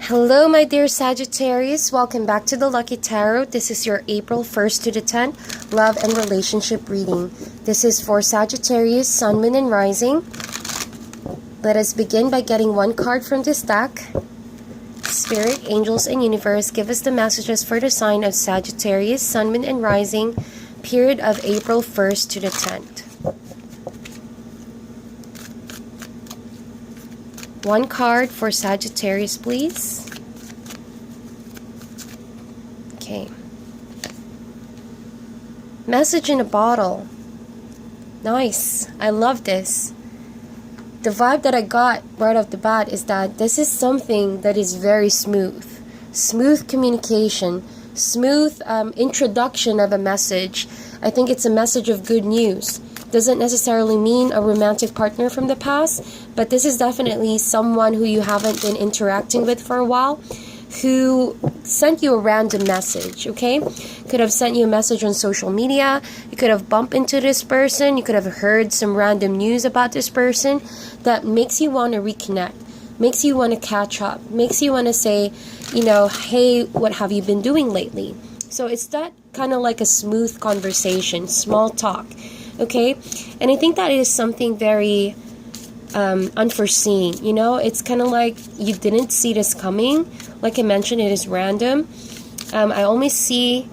Hello, my dear Sagittarius. Welcome back to the Lucky Tarot. This is your April 1st to the 10th love and relationship reading. This is for Sagittarius, Sun, Moon, and Rising. Let us begin by getting one card from this deck. Spirit, Angels, and Universe, give us the messages for the sign of Sagittarius, Sun, Moon, and Rising, period of April 1st to the 10th. One card for Sagittarius, please. Okay. Message in a bottle. Nice. I love this. The vibe that I got right off the bat is that this is something that is very smooth. Smooth communication. Smooth introduction of a message. I think it's a message of good news. Doesn't necessarily mean a romantic partner from the past, but this is definitely someone who you haven't been interacting with for a while, who sent you a random message, okay? Could have sent you a message on social media. You could have bumped into this person. You could have heard some random news about this person that makes you want to reconnect, makes you want to catch up, makes you want to say, hey, what have you been doing lately? So it's that kind of like a smooth conversation, small talk. Okay, and I think that is something very unforeseen. It's kind of like you didn't see this coming. Like I mentioned, it is random. I only see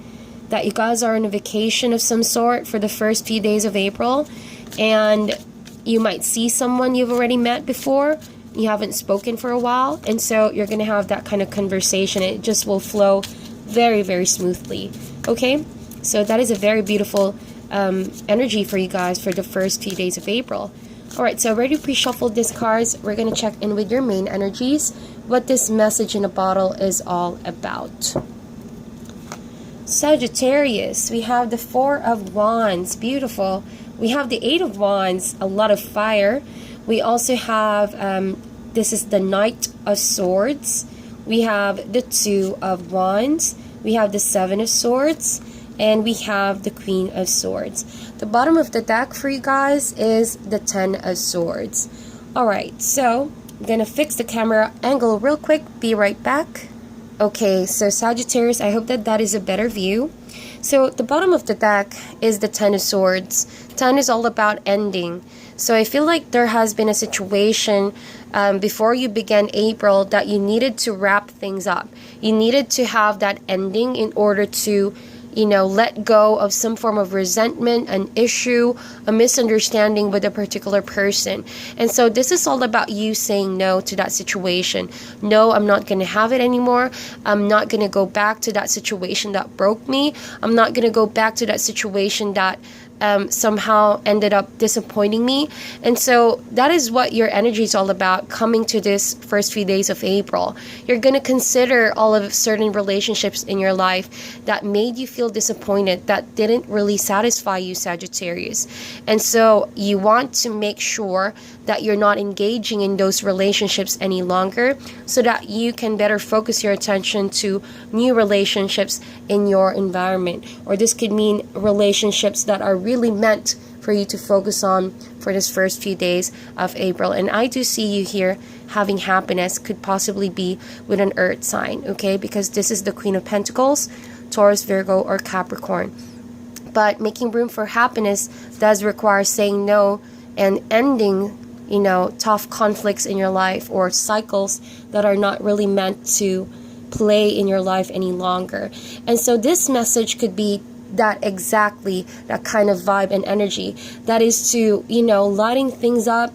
that you guys are on a vacation of some sort for the first few days of April, and you might see someone you've already met before. You haven't spoken for a while, and so you're going to have that kind of conversation. It just will flow very, very smoothly. Okay, so that is a very beautiful energy for you guys for the first few days of April. Alright, so I already pre-shuffled these cards. We're going to check in with your main energies, what this message in a bottle is all about. Sagittarius, we have the Four of Wands, beautiful. We have the Eight of Wands, a lot of fire. We also have, this is the Knight of Swords. We have the Two of Wands. We have the Seven of Swords. And we have the Queen of Swords. The bottom of the deck for you guys is the Ten of Swords. Alright, so I'm going to fix the camera angle real quick. Be right back. Okay, so Sagittarius, I hope that is a better view. So the bottom of the deck is the Ten of Swords. 10 is all about ending. So I feel like there has been a situation before you began April that you needed to wrap things up. You needed to have that ending in order to let go of some form of resentment, an issue, a misunderstanding with a particular person. And so this is all about you saying no to that situation. No, I'm not going to have it anymore. I'm not going to go back to that situation that broke me. I'm not going to go back to that situation that somehow ended up disappointing me. And so that is what your energy is all about coming to this first few days of April. You're going to consider all of certain relationships in your life that made you feel disappointed, that didn't really satisfy you, Sagittarius. And so you want to make sure that you're not engaging in those relationships any longer so that you can better focus your attention to new relationships in your environment. Or this could mean relationships that are really meant for you to focus on for this first few days of April. And I do see you here having happiness, could possibly be with an earth sign, okay? Because this is the Queen of Pentacles, Taurus, Virgo, or Capricorn. But making room for happiness does require saying no and ending tough conflicts in your life or cycles that are not really meant to play in your life any longer. And so this message could be that exactly that kind of vibe and energy. That is to, lighting things up,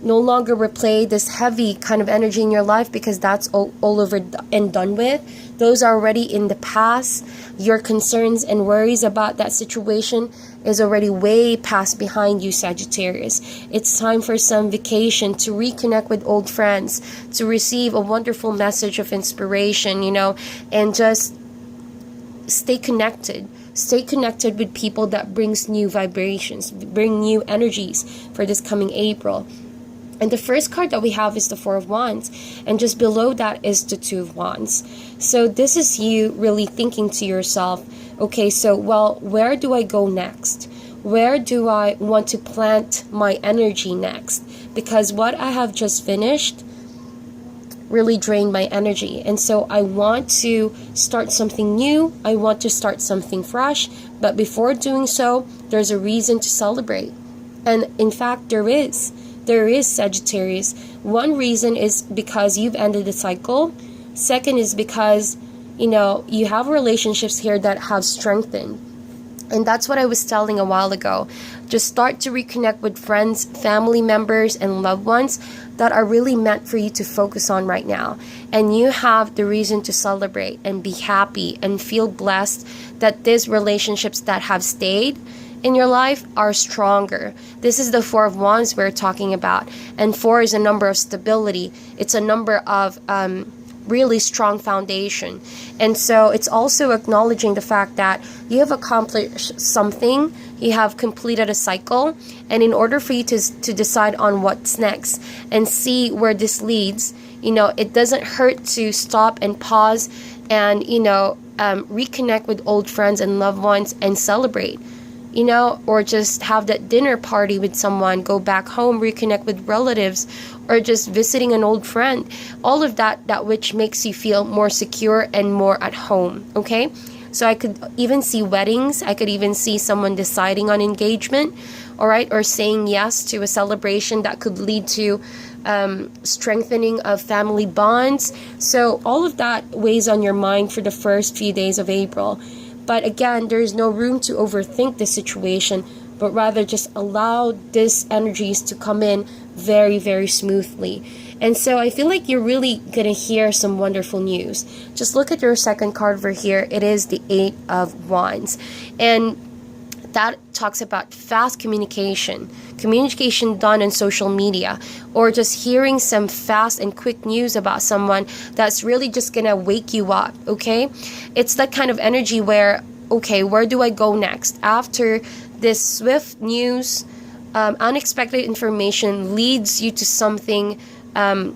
no longer replay this heavy kind of energy in your life because that's all over and done with. Those are already in the past. Your concerns and worries about that situation is already way past behind you, Sagittarius. It's time for some vacation, to reconnect with old friends, to receive a wonderful message of inspiration, and just stay connected. Stay connected with people that brings new vibrations, bring new energies for this coming April. And the first card that we have is the Four of Wands. And just below that is the Two of Wands. So this is you really thinking to yourself, okay, so, where do I go next? Where do I want to plant my energy next? Because what I have just finished really drained my energy. And so I want to start something new. I want to start something fresh. But before doing so, there's a reason to celebrate. And in fact, there is. There is, Sagittarius. One reason is because you've ended the cycle. Second is because, you have relationships here that have strengthened. And that's what I was telling a while ago. Just start to reconnect with friends, family members, and loved ones that are really meant for you to focus on right now. And you have the reason to celebrate and be happy and feel blessed that these relationships that have stayed in your life are stronger. This is the Four of Wands we're talking about. And 4 is a number of stability. It's a number of really strong foundation. And so it's also acknowledging the fact that you have accomplished something, you have completed a cycle, and in order for you to decide on what's next and see where this leads, it doesn't hurt to stop and pause and reconnect with old friends and loved ones and celebrate, or just have that dinner party with someone, go back home, reconnect with relatives, or just visiting an old friend. All of that which makes you feel more secure and more at home, okay? So I could even see weddings. I could even see someone deciding on engagement, all right, or saying yes to a celebration that could lead to strengthening of family bonds. So all of that weighs on your mind for the first few days of April. But again, there's no room to overthink the situation, but rather just allow these energies to come in very, very smoothly. And so I feel like you're really going to hear some wonderful news. Just look at your second card over here. It is the 8 of Wands. And that talks about fast communication done on social media, or just hearing some fast and quick news about someone that's really just gonna wake you up, okay? It's that kind of energy where, okay, where do I go next? After this swift news, unexpected information leads you to something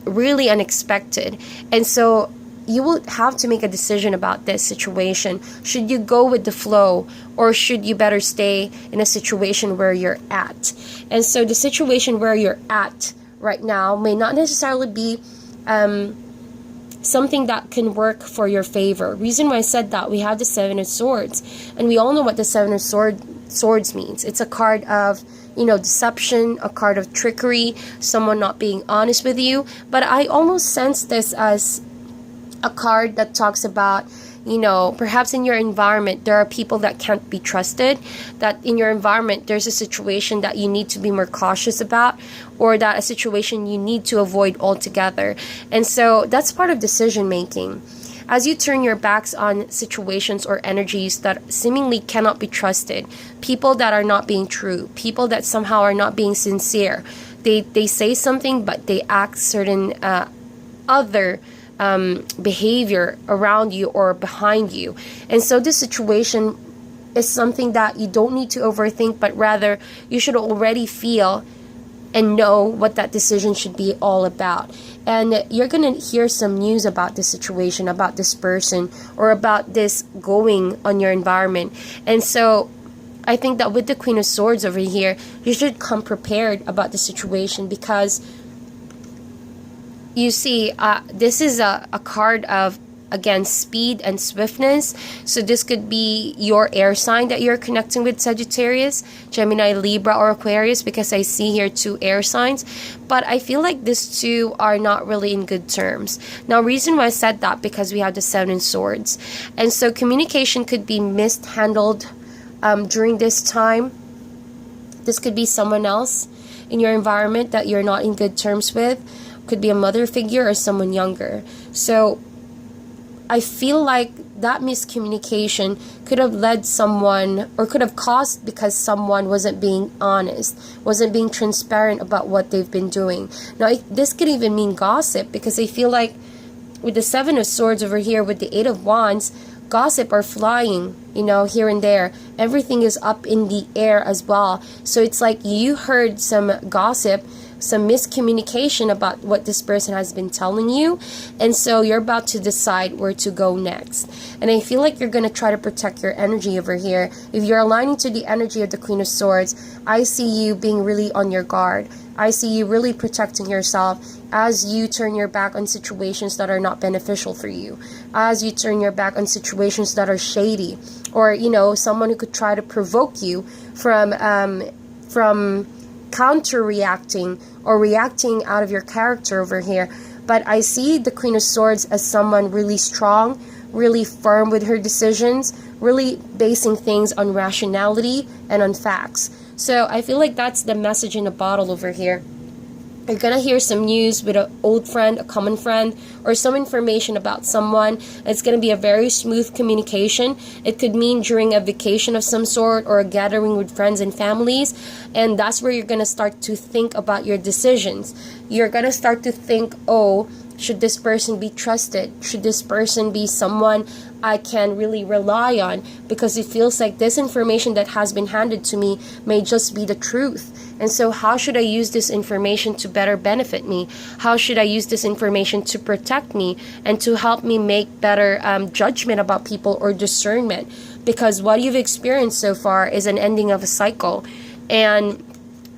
really unexpected. And so you will have to make a decision about this situation. Should you go with the flow, or should you better stay in a situation where you're at? And so the situation where you're at right now may not necessarily be something that can work for your favor. Reason why I said that, we have the 7 of Swords, and we all know what the 7 of Swords means. It's a card of deception, a card of trickery, someone not being honest with you. But I almost sense this as a card that talks about, perhaps in your environment, there are people that can't be trusted, that in your environment, there's a situation that you need to be more cautious about, or that a situation you need to avoid altogether. And so that's part of decision making. As you turn your backs on situations or energies that seemingly cannot be trusted, people that are not being true, people that somehow are not being sincere, they say something, but they act certain other behavior around you or behind you. And so this situation is something that you don't need to overthink, but rather you should already feel and know what that decision should be all about. And you're going to hear some news about this situation, about this person, or about this going on your environment. And so I think that with the Queen of Swords over here, you should come prepared about the situation, because you see, this is a card of, again, speed and swiftness. So this could be your air sign that you're connecting with, Sagittarius, Gemini, Libra, or Aquarius, because I see here 2 air signs. But I feel like these 2 are not really in good terms. Now, reason why I said that, because we have the 7 of Swords. And so communication could be mishandled during this time. This could be someone else in your environment that you're not in good terms with. Could be a mother figure or someone younger. So I feel like that miscommunication could have led someone, or could have caused because someone wasn't being honest, wasn't being transparent about what they've been doing. Now, this could even mean gossip, because I feel like with the 7 of Swords over here, with the 8 of Wands, gossip are flying, here and there. Everything is up in the air as well. So it's like you heard some gossip, some miscommunication about what this person has been telling you, and so you're about to decide where to go next. And I feel like you're going to try to protect your energy over here. If you're aligning to the energy of the Queen of Swords, I see you being really on your guard. I see you really protecting yourself as you turn your back on situations that are not beneficial for you, as you turn your back on situations that are shady, or, you know, someone who could try to provoke you from counter-reacting or reacting out of your character over here. But I see the Queen of Swords as someone really strong, really firm with her decisions, really basing things on rationality and on facts. So I feel like that's the message in a bottle over here. You're going to hear some news with an old friend, a common friend, or some information about someone. It's going to be a very smooth communication. It could mean during a vacation of some sort or a gathering with friends and families. And that's where you're going to start to think about your decisions. You're going to start to think, oh, should this person be trusted? Should this person be someone I can really rely on? Because it feels like this information that has been handed to me may just be the truth. And so how should I use this information to better benefit me? How should I use this information to protect me and to help me make better judgment about people or discernment? Because what you've experienced so far is an ending of a cycle. And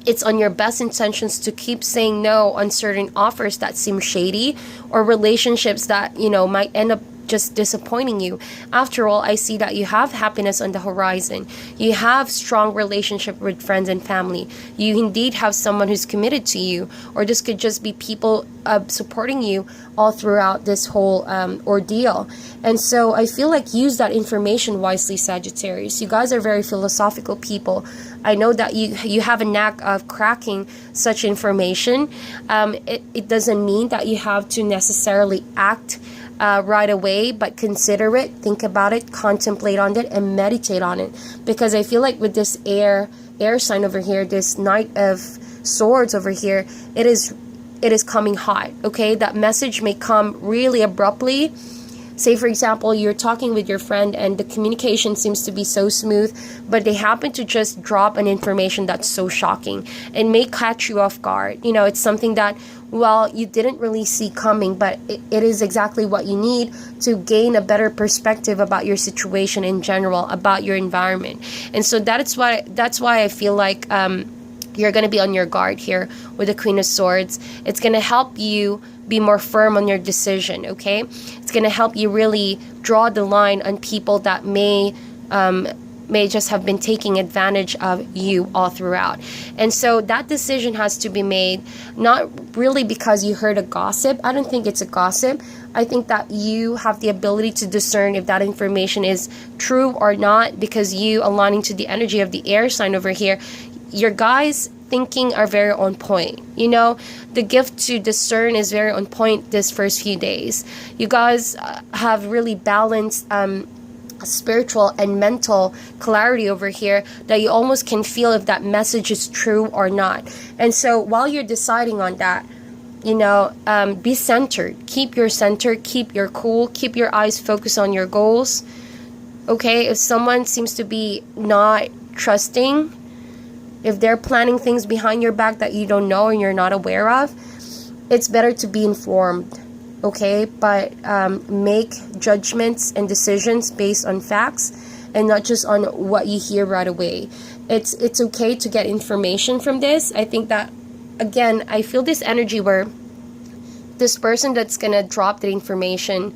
it's on your best intentions to keep saying no on certain offers that seem shady or relationships that, you know, might end up just disappointing you. After all, I see that you have happiness on the horizon. You have strong relationship with friends and family. You indeed have someone who's committed to you, or this could just be people supporting you all throughout this whole ordeal. And so I feel like use that information wisely, Sagittarius. You guys are very philosophical people. I know that you have a knack of cracking such information. It doesn't mean that you have to necessarily act right away, but consider it, think about it, contemplate on it, and meditate on it. Because I feel like with this air sign over here, this Knight of Swords over here, it is coming hot. Okay, that message may come really abruptly. Say, for example, you're talking with your friend and the communication seems to be so smooth, but they happen to just drop an information that's so shocking and may catch you off guard. You know, it's something that, well, you didn't really see coming, but it is exactly what you need to gain a better perspective about your situation in general, about your environment. And so that's why I feel like you're going to be on your guard here with the Queen of Swords. It's going to help you be more firm on your decision, okay? It's going to help you really draw the line on people that may just have been taking advantage of you all throughout. And so that decision has to be made, not really because you heard a gossip. I don't think it's a gossip. I think that you have the ability to discern if that information is true or not, because you aligning to the energy of the air sign over here, your guys' thinking are very on point. You know, the gift to discern is very on point this first few days. You guys have really balanced spiritual and mental clarity over here that you almost can feel if that message is true or not. And so while you're deciding on that, you know, be centered. Keep your center, keep your cool, keep your eyes focused on your goals. Okay, if someone seems to be not trusting, if they're planning things behind your back that you don't know and you're not aware of, it's better to be informed, okay? But make judgments and decisions based on facts and not just on what you hear right away. It's okay to get information from this. I think that, again, I feel this energy where this person that's going to drop the information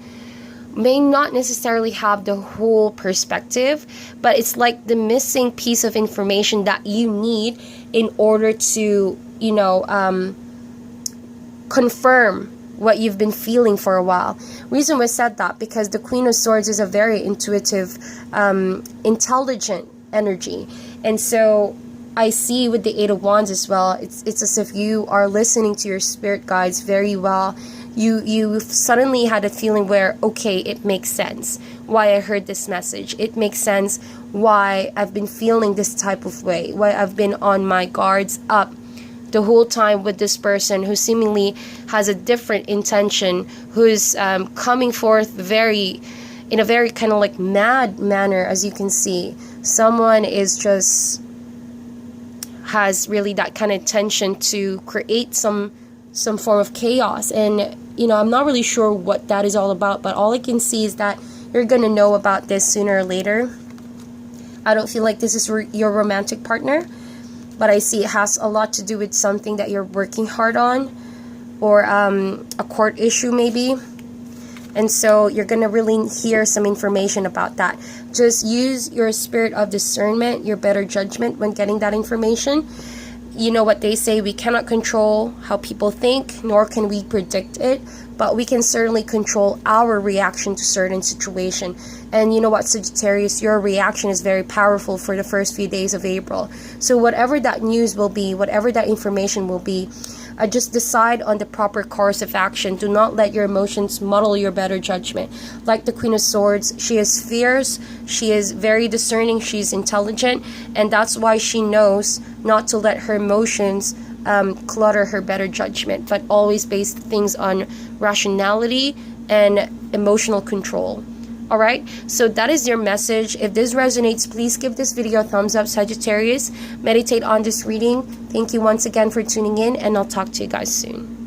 may not necessarily have the whole perspective, but it's like the missing piece of information that you need in order to, you know, confirm what you've been feeling for a while. Reason we said that because the Queen of Swords is a very intuitive, intelligent energy. And so I see with the Eight of Wands as well, it's as if you are listening to your spirit guides very well. You suddenly had a feeling where, okay, it makes sense why I heard this message. It makes sense why I've been feeling this type of way, why I've been on my guards up the whole time with this person who seemingly has a different intention, who's coming forth in a very kind of like mad manner, as you can see. Someone is just has really that kind of tension to create some form of chaos. And you know, I'm not really sure what that is all about, but all I can see is that you're gonna know about this sooner or later. I don't feel like this is your romantic partner, but I see it has a lot to do with something that you're working hard on, or a court issue maybe. And so you're going to really hear some information about that. Just use your spirit of discernment, your better judgment when getting that information. You know what they say, we cannot control how people think, nor can we predict it, but we can certainly control our reaction to certain situation. And you know what, Sagittarius, your reaction is very powerful for the first few days of April. So whatever that news will be, whatever that information will be, just decide on the proper course of action. Do not let your emotions muddle your better judgment. Like the Queen of Swords, she is fierce, she is very discerning, she's intelligent, and that's why she knows not to let her emotions clutter her better judgment, but always base things on rationality and emotional control. Alright, so that is your message. If this resonates, please give this video a thumbs up, Sagittarius. Meditate on this reading. Thank you once again for tuning in, and I'll talk to you guys soon.